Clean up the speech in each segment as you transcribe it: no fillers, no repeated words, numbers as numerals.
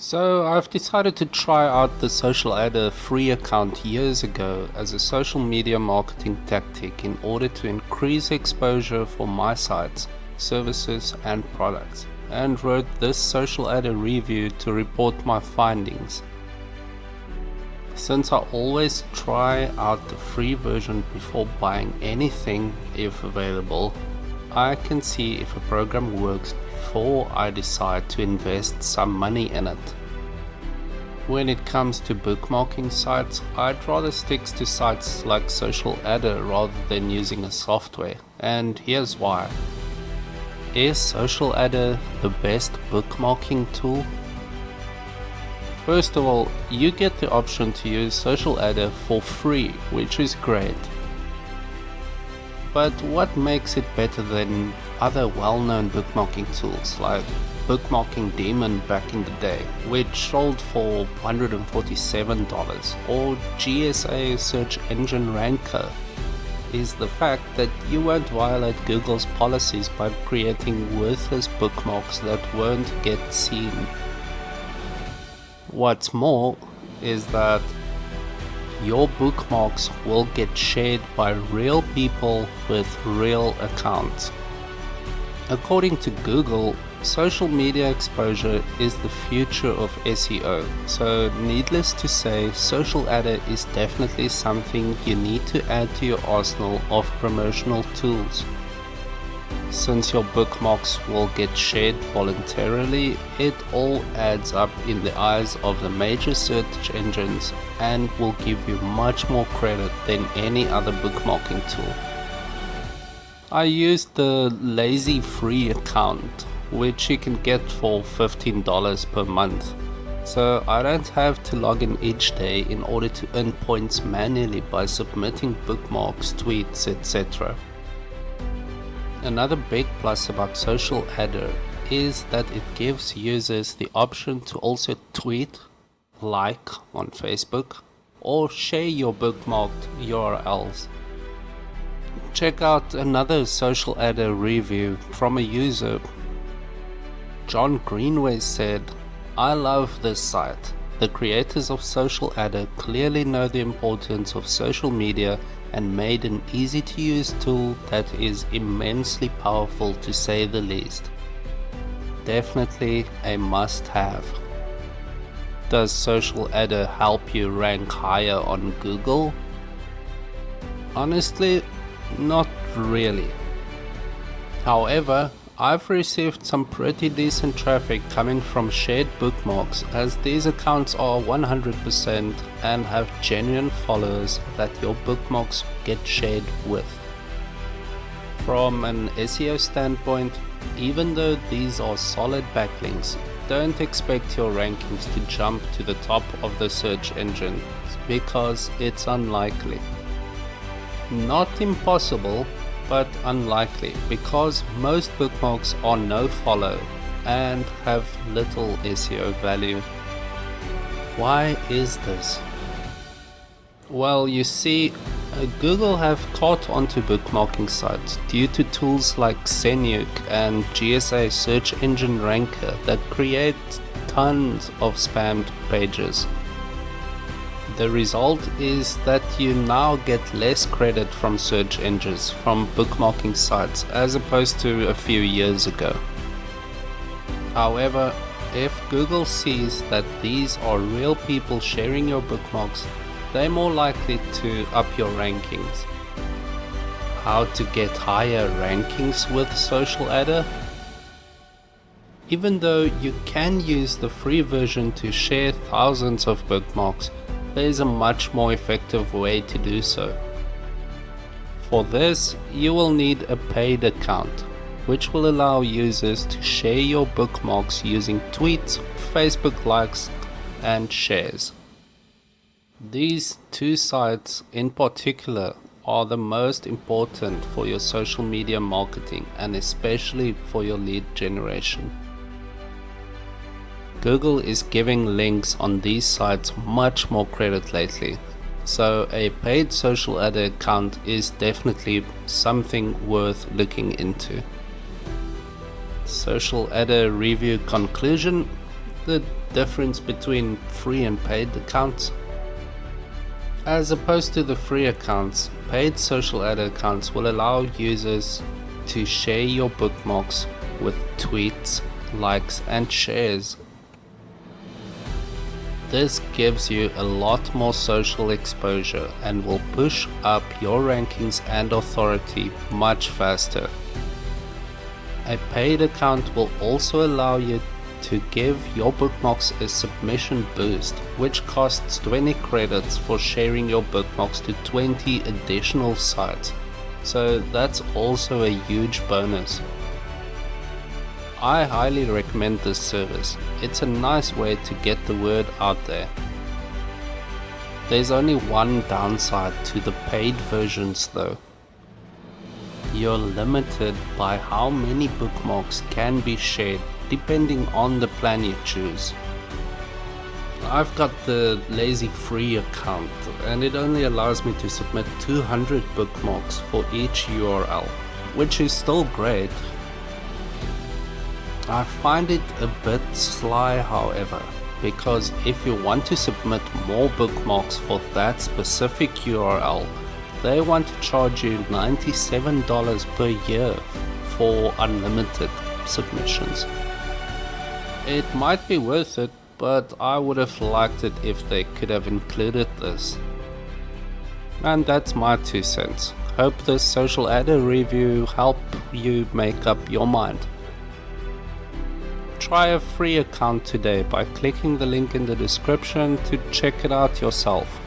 So I've decided to try out the SocialAdr free account years ago as a social media marketing tactic in order to increase exposure for my sites, services and products, and wrote this SocialAdr review to report my findings. Since I always try out the free version before buying anything if available, I can see if a program works before I decide to invest some money in it. When it comes to bookmarking sites, I'd rather stick to sites like SocialAdr rather than using a software, and here's why. Is SocialAdr the best bookmarking tool? First of all, you get the option to use SocialAdr for free, which is great. But what makes it better than other well-known bookmarking tools like Bookmarking Demon back in the day, which sold for $147, or GSA Search Engine Ranker, is the fact that you won't violate Google's policies by creating worthless bookmarks that won't get seen. What's more is that your bookmarks will get shared by real people with real accounts. According to Google, social media exposure is the future of SEO, so needless to say, SocialAdr is definitely something you need to add to your arsenal of promotional tools. Since your bookmarks will get shared voluntarily, it all adds up in the eyes of the major search engines and will give you much more credit than any other bookmarking tool. I used the lazy free account, which you can get for $15 per month, so I don't have to log in each day in order to earn points manually by submitting bookmarks, tweets, etc. Another big plus about SocialAdr is that it gives users the option to also tweet, like on Facebook, or share your bookmarked URLs. Check out another SocialAdr review from a user. John Greenway said, "I love this site. The creators of SocialAdr clearly know the importance of social media and made an easy-to-use tool that is immensely powerful to say the least. Definitely a must-have." Does SocialAdr help you rank higher on Google? Honestly, not really. However, I've received some pretty decent traffic coming from shared bookmarks, as these accounts are 100% and have genuine followers that your bookmarks get shared with. From an SEO standpoint, even though these are solid backlinks, don't expect your rankings to jump to the top of the search engine because it's unlikely. Not impossible, but unlikely, because most bookmarks are no-follow and have little SEO value. Why is this? Well, you see, Google have caught onto bookmarking sites due to tools like Senuke and GSA Search Engine Ranker that create tons of spammed pages. The result is that you now get less credit from search engines from bookmarking sites as opposed to a few years ago. However, if Google sees that these are real people sharing your bookmarks, they're more likely to up your rankings. How to get higher rankings with SocialAdr? Even though you can use the free version to share thousands of bookmarks, there is a much more effective way to do so. For this, you will need a paid account, which will allow users to share your bookmarks using tweets, Facebook likes, and shares. These two sites in particular are the most important for your social media marketing and especially for your lead generation. Google is giving links on these sites much more credit lately, so a paid SocialAdr account is definitely something worth looking into. SocialAdr review conclusion: the difference between free and paid accounts. As opposed to the free accounts, paid SocialAdr accounts will allow users to share your bookmarks with tweets, likes, and shares. This gives you a lot more social exposure and will push up your rankings and authority much faster. A paid account will also allow you to give your bookmarks a submission boost, which costs 20 credits for sharing your bookmarks to 20 additional sites. So that's also a huge bonus. I highly recommend this service. It's a nice way to get the word out there. There's only one downside to the paid versions though. You're limited by how many bookmarks can be shared depending on the plan you choose. I've got the lazy free account and it only allows me to submit 200 bookmarks for each URL, which is still great. I find it a bit sly however, because if you want to submit more bookmarks for that specific URL, they want to charge you $97 per year for unlimited submissions. It might be worth it, but I would have liked it if they could have included this. And that's my 2 cents. Hope this SocialAdr review helped you make up your mind. Try a free account today by clicking the link in the description to check it out yourself.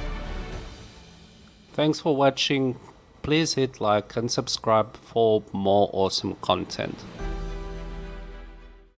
Thanks for watching. Please hit like and subscribe for more awesome content.